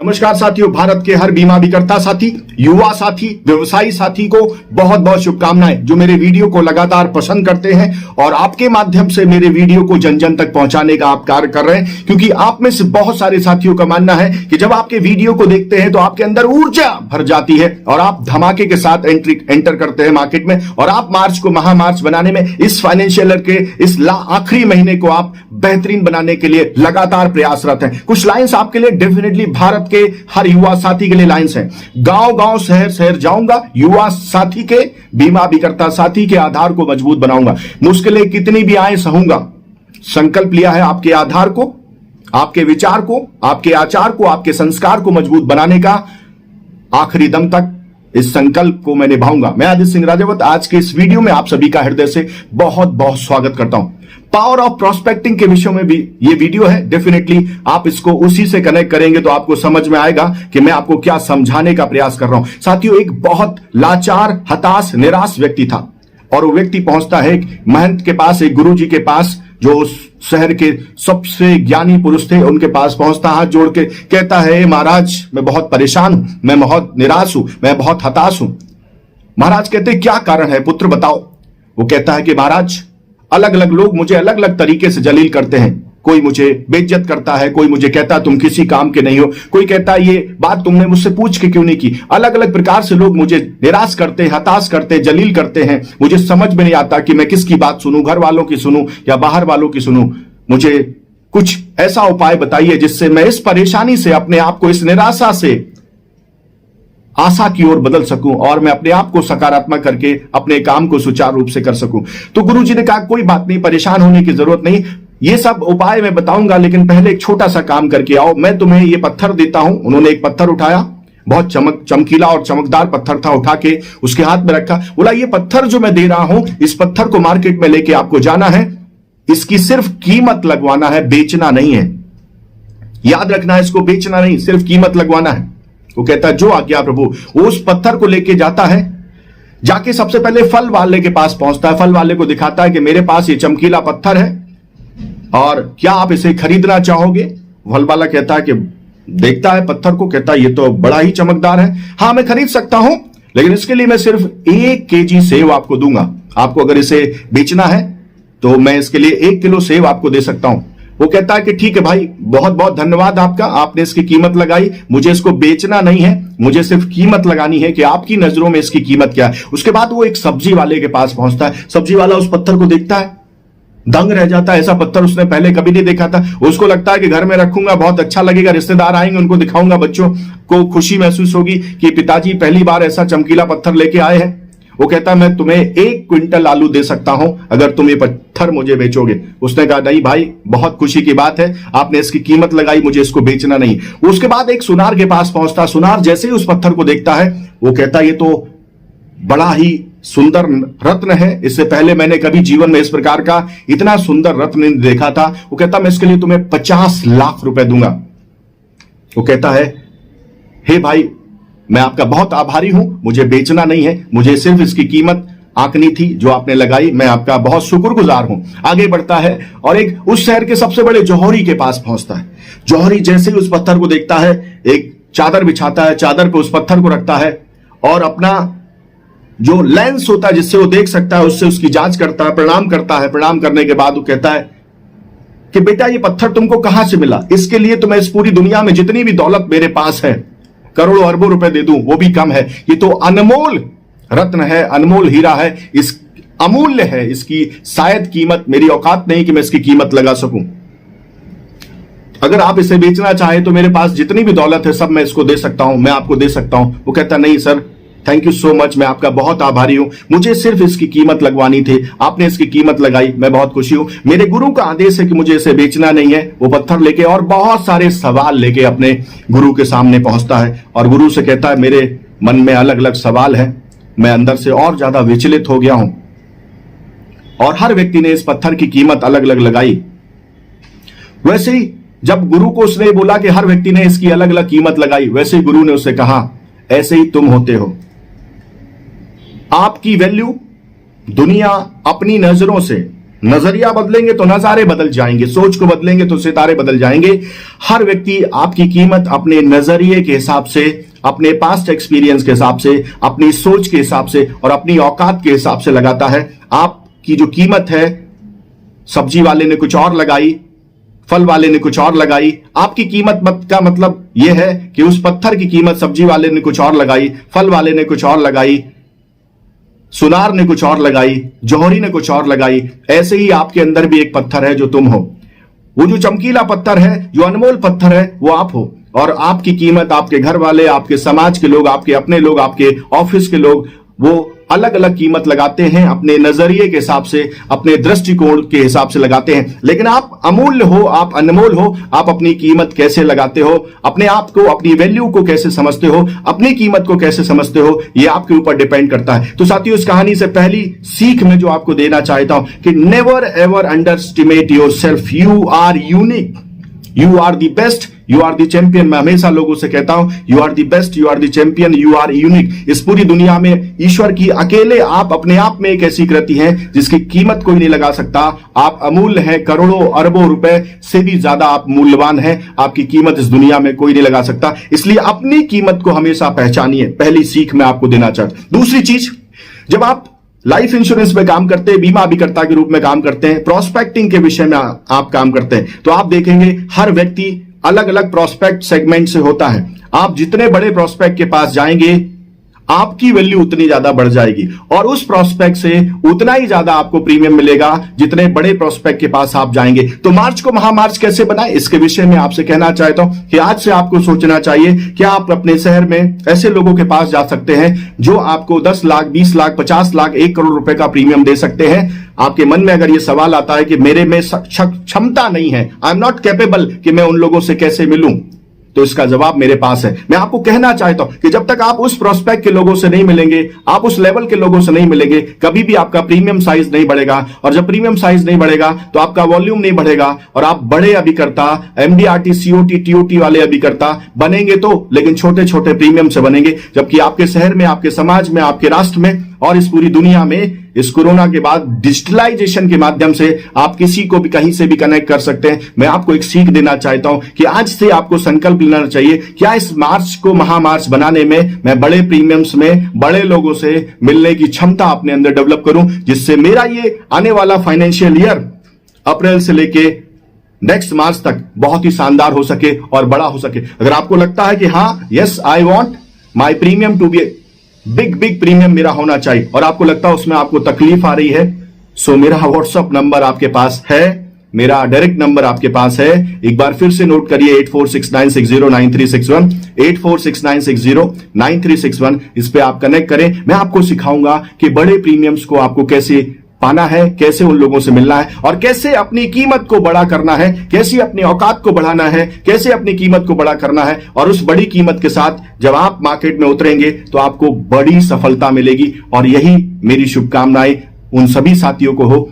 नमस्कार साथियों, भारत के हर बीमा विक्रेता साथी, युवा साथी, व्यवसायी साथी को बहुत बहुत शुभकामनाएं जो मेरे वीडियो को लगातार पसंद करते हैं और आपके माध्यम से मेरे वीडियो को जन जन तक पहुंचाने का आप कार्य कर रहे हैं। क्योंकि आप में से बहुत सारे साथियों का मानना है कि जब आपके वीडियो को देखते हैं तो आपके अंदर ऊर्जा भर जाती है और आप धमाके के साथ एंटर करते हैं मार्केट में और आप मार्च को महामार्च बनाने में, इस फाइनेंशियल ईयर के इस आखिरी महीने को आप बेहतरीन बनाने के लिए लगातार प्रयासरत हैं। कुछ लाइन्स आपके लिए डेफिनेटली भारत के हर युवा साथी के लिए लाइन्स हैं। गांव गांव शहर शहर जाऊंगा, युवा साथी के, बीमा विक्रेता साथी के आधार को मजबूत बनाऊंगा। मुश्किलें कितनी भी आए सहूंगा। संकल्प लिया है आपके आधार को, आपके विचार को, आपके आचार को, आपके संस्कार को मजबूत बनाने का। आखिरी दम तक इस संकल्प को मैं निभाऊंगा। मैं आदित्य सिंह राजावत आज के इस वीडियो में आप सभी का हृदय से बहुत बहुत स्वागत करता हूं। पावर ऑफ प्रोस्पेक्टिंग के विषय में भी ये वीडियो है। डेफिनेटली आप इसको उसी से कनेक्ट करेंगे तो आपको समझ में आएगा कि मैं आपको क्या समझाने का प्रयास कर रहा हूं। साथियों, एक बहुत लाचार, हताश, निराश व्यक्ति था और वो व्यक्ति पहुंचता है एक महंत के पास, एक गुरु जी के पास, जो उस शहर के सबसे ज्ञानी पुरुष थे। उनके पास पहुंचता, हाथ जोड़ के कहता है, महाराज मैं बहुत परेशान हूं, मैं बहुत निराश हूं, मैं बहुत हताश हूं। महाराज कहते क्या कारण है पुत्र, बताओ। वो कहता है कि महाराज अलग अलग लोग मुझे अलग अलग तरीके से जलील करते हैं। कोई मुझे बेइज्जत करता है, कोई मुझे कहता है तुम किसी काम के नहीं हो, कोई कहता है ये बात तुमने मुझसे पूछ के क्यों नहीं की। अलग अलग प्रकार से लोग मुझे निराश करते हैं, हताश करते हैं, जलील करते हैं। मुझे समझ में नहीं आता कि मैं किसकी बात सुनूं, घर वालों की सुनूं या बाहर वालों की सुनूं। मुझे कुछ ऐसा उपाय बताइए जिससे मैं इस परेशानी से, अपने आप को इस निराशा से आशा की ओर बदल सकूं और मैं अपने आप को सकारात्मक करके अपने काम को सुचारू रूप से कर सकूं। तो गुरुजी ने कहा कोई बात नहीं, परेशान होने की जरूरत नहीं, ये सब उपाय मैं बताऊंगा, लेकिन पहले एक छोटा सा काम करके आओ। मैं तुम्हें ये पत्थर देता हूं। उन्होंने एक पत्थर उठाया, बहुत चमकीला और चमकदार पत्थर था, उठा के उसके हाथ में रखा। बोला ये पत्थर जो मैं दे रहा हूं, इस पत्थर को मार्केट में लेके आपको जाना है, इसकी सिर्फ कीमत लगवाना है, बेचना नहीं है। याद रखना है, इसको बेचना नहीं, सिर्फ कीमत लगवाना है। वो कहता है जो आज्ञा प्रभु। वो उस पत्थर को लेके जाता है, जाके सबसे पहले फल वाले के पास पहुंचता है, फल वाले को दिखाता है कि मेरे पास ये चमकीला पत्थर है और क्या आप इसे खरीदना चाहोगे। फल वाला कहता है कि देखता है पत्थर को, कहता है ये तो बड़ा ही चमकदार है, हाँ मैं खरीद सकता हूं, लेकिन इसके लिए मैं सिर्फ 1 केजी सेव आपको दूंगा। आपको अगर इसे बेचना है तो मैं इसके लिए 1 किलो सेव आपको दे सकता हूं। वो कहता है कि ठीक है भाई, बहुत बहुत धन्यवाद आपका, आपने इसकी कीमत लगाई, मुझे इसको बेचना नहीं है, मुझे सिर्फ कीमत लगानी है कि आपकी नजरों में इसकी कीमत क्या है। उसके बाद वो एक सब्जी वाले के पास पहुंचता है। सब्जी वाला उस पत्थर को देखता है, दंग रह जाता है। ऐसा पत्थर उसने पहले कभी नहीं देखा था। उसको लगता है कि घर में रखूंगा, बहुत अच्छा लगेगा, रिश्तेदार आएंगे, उनको दिखाऊंगा, बच्चों को खुशी महसूस होगी कि पिताजी पहली बार ऐसा चमकीला पत्थर लेके आए हैं। वो कहता है मैं तुम्हें 1 क्विंटल आलू दे सकता हूं अगर तुम ये पत्थर मुझे बेचोगे। उसने कहा नहीं भाई, बहुत खुशी की बात है, आपने इसकी कीमत लगाई, मुझे इसको बेचना नहीं। उसके बाद एक सुनार के पास पहुंचता। सुनार जैसे ही उस पत्थर को देखता है, वो कहता है ये तो बड़ा ही सुंदर रत्न है, इससे पहले मैंने कभी जीवन में इस प्रकार का इतना सुंदर रत्न नहीं देखा था। वो कहता मैं इसके लिए तुम्हें 50 लाख रुपए दूंगा। वो कहता है हे भाई, मैं आपका बहुत आभारी हूं, मुझे बेचना नहीं है, मुझे सिर्फ इसकी कीमत आंकनी थी जो आपने लगाई, मैं आपका बहुत शुक्रगुजार हूं। आगे बढ़ता है और एक उस शहर के सबसे बड़े जौहरी के पास पहुंचता है। जौहरी जैसे ही उस पत्थर को देखता है, एक चादर बिछाता है, चादर पे उस पत्थर को रखता है और अपना जो लेंस होता है जिससे वो देख सकता है, उससे उसकी जांच करता है, प्रणाम करता है। प्रणाम करने के बाद वो कहता है कि बेटा ये पत्थर तुमको कहां से मिला, इसके लिए तो मैं इस पूरी दुनिया में जितनी भी दौलत मेरे पास है, करोड़ों अरबों रुपए दे दूं वो भी कम है। ये तो अनमोल रत्न है, अनमोल हीरा है, इस अमूल्य है, इसकी शायद कीमत, मेरी औकात नहीं कि मैं इसकी कीमत लगा सकूं। अगर आप इसे बेचना चाहें तो मेरे पास जितनी भी दौलत है सब मैं इसको दे सकता हूं, मैं आपको दे सकता हूं। वो कहता नहीं sir, thank you so much, मैं आपका बहुत आभारी हूं, मुझे सिर्फ इसकी कीमत लगवानी थी, आपने इसकी कीमत लगाई, मैं बहुत खुशी हूं। मेरे गुरु का आदेश है कि मुझे इसे बेचना नहीं है। वो पत्थर लेके और बहुत सारे सवाल लेके अपने गुरु के सामने पहुंचता है और गुरु से कहता है मेरे मन में अलग अलग सवाल है, मैं अंदर से और ज्यादा विचलित हो गया हूं। और हर व्यक्ति ने इस पत्थर की कीमत अलग अलग लगाई। वैसे ही जब गुरु को उसने बोला कि हर व्यक्ति ने इसकी अलग अलग कीमत लगाई, वैसे ही गुरु ने उसे कहा ऐसे ही तुम होते हो, आपकी वैल्यू दुनिया अपनी नजरों से नजरिया बदलेंगे तो नजारे बदल जाएंगे, सोच को बदलेंगे तो सितारे बदल जाएंगे। हर व्यक्ति आपकी कीमत अपने नजरिए के हिसाब से, अपने पास्ट एक्सपीरियंस के हिसाब से, अपनी सोच के हिसाब से और अपनी औकात के हिसाब से लगाता है। आपकी जो कीमत है, सब्जी वाले ने कुछ और लगाई, फल वाले ने कुछ और लगाई। आपकी कीमत का मतलब यह है कि उस पत्थर की कीमत सब्जी वाले ने कुछ और लगाई, फल वाले ने कुछ और लगाई, सुनार ने कुछ और लगाई, जौहरी ने कुछ और लगाई। ऐसे ही आपके अंदर भी एक पत्थर है जो तुम हो। वो जो चमकीला पत्थर है, जो अनमोल पत्थर है, वो आप हो। और आपकी कीमत आपके घर वाले, आपके समाज के लोग, आपके अपने लोग, आपके ऑफिस के लोग, वो अलग अलग कीमत लगाते हैं अपने नजरिए के हिसाब से, अपने दृष्टिकोण के हिसाब से लगाते हैं। लेकिन आप अमूल्य हो, आप अनमोल हो। आप अपनी कीमत कैसे लगाते हो, अपने आप को, अपनी वैल्यू को कैसे समझते हो, अपनी कीमत को कैसे समझते हो, यह आपके ऊपर डिपेंड करता है। तो साथियों, इस कहानी से पहली सीख मैं जो आपको देना चाहता हूं कि never ever underestimate yourself. You are unique, you are the best, you are the champion. मैं हमेशा लोगों से कहता हूं, you are the best, you are the champion, you are unique. इस पूरी दुनिया में ईश्वर की अकेले आप अपने आप में एक ऐसी कृति है जिसकी कीमत कोई नहीं लगा सकता। आप अमूल्य हैं, करोड़ों अरबों रुपए से भी ज्यादा आप मूल्यवान हैं। आपकी कीमत इस दुनिया में कोई नहीं लगा सकता। इसलिए अपनी कीमत को हमेशा पहचानिए। पहली सीख मैं आपको देना चाहता हूं। दूसरी चीज, जब आप लाइफ इंश्योरेंस में काम करते हैं, बीमा अभिकर्ता के रूप में काम करते हैं, प्रोस्पेक्टिंग के विषय में आप काम करते हैं, तो आप देखेंगे हर व्यक्ति अलग अलग प्रोस्पेक्ट सेगमेंट से होता है। आप जितने बड़े प्रोस्पेक्ट के पास जाएंगे, आपकी वैल्यू उतनी ज्यादा बढ़ जाएगी और उस प्रोस्पेक्ट से उतना ही ज्यादा आपको प्रीमियम मिलेगा जितने बड़े प्रोस्पेक्ट के पास आप जाएंगे। तो मार्च को महामार्च कैसे बनाएं, इसके विषय में आपसे कहना चाहता हूं कि आज से आपको सोचना चाहिए कि आप अपने शहर में ऐसे लोगों के पास जा सकते हैं जो आपको 10 लाख, 20 लाख, 50 लाख, 1 करोड़ रुपए का प्रीमियम दे सकते हैं। आपके मन में अगर यह सवाल आता है कि मेरे में क्षमता नहीं है, आई एम नॉट कैपेबल, कि मैं उन लोगों से कैसे मिलूं, तो इसका जवाब मेरे पास है। मैं आपको कहना चाहता हूं कि जब तक आप उस प्रोस्पेक्ट के लोगों से नहीं मिलेंगे, आप उस लेवल के लोगों से नहीं मिलेंगे, कभी भी आपका प्रीमियम साइज नहीं बढ़ेगा। और जब प्रीमियम साइज नहीं बढ़ेगा तो आपका वॉल्यूम नहीं बढ़ेगा और आप बड़े अभिकर्ता, एमडीआरटी, सीओटी, टीओटी वाले अभिकर्ता बनेंगे तो, लेकिन छोटे छोटे प्रीमियम से बनेंगे। जबकि आपके शहर में, आपके समाज में, आपके राष्ट्र में और इस पूरी दुनिया में इस कोरोना के बाद डिजिटलाइजेशन के माध्यम से आप किसी को भी कहीं से भी कनेक्ट कर सकते हैं। मैं आपको एक सीख देना चाहता हूं कि आज से आपको संकल्प लेना चाहिए, क्या इस मार्च को महामार्च बनाने में मैं बड़े प्रीमियम्स में बड़े लोगों से मिलने की क्षमता अपने अंदर डेवलप करूं, जिससे मेरा ये आने वाला फाइनेंशियल ईयर अप्रैल से लेके नेक्स्ट मार्च तक बहुत ही शानदार हो सके और बड़ा हो सके। अगर आपको लगता है कि हां, yes, I want my premium to be big premium मेरा होना चाहिए, और आपको लगता है उसमें आपको तकलीफ आ रही है, सो मेरा व्हाट्सएप नंबर आपके पास है, मेरा डायरेक्ट नंबर आपके पास है। एक बार फिर से नोट करिए, 8469609361, 8469609361। इस पे आप कनेक्ट करें। मैं आपको सिखाऊंगा कि बड़े प्रीमियम्स को आपको कैसे पाना है, कैसे उन लोगों से मिलना है और कैसे अपनी कीमत को बड़ा करना है, कैसे अपनी औकात को बढ़ाना है, कैसे अपनी कीमत को बड़ा करना है। और उस बड़ी कीमत के साथ जब आप मार्केट में उतरेंगे तो आपको बड़ी सफलता मिलेगी। और यही मेरी शुभकामनाएं उन सभी साथियों को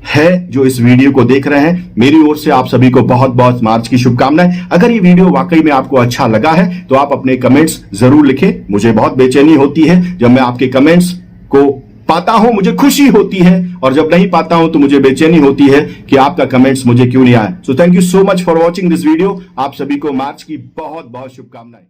है जो इस वीडियो को देख रहे हैं। मेरी ओर से आप सभी को बहुत बहुत मार्च की शुभकामनाएं। अगर ये वीडियो वाकई में आपको अच्छा लगा है तो आप अपने कमेंट्स जरूर लिखें। मुझे बहुत बेचैनी होती है जब मैं आपके कमेंट्स को पाता हूं, मुझे खुशी होती है, और जब नहीं पाता हूं तो मुझे बेचैनी होती है कि आपका कमेंट्स मुझे क्यों नहीं आया। So thank you so much for watching this video. आप सभी को मार्च की बहुत बहुत शुभकामनाएं।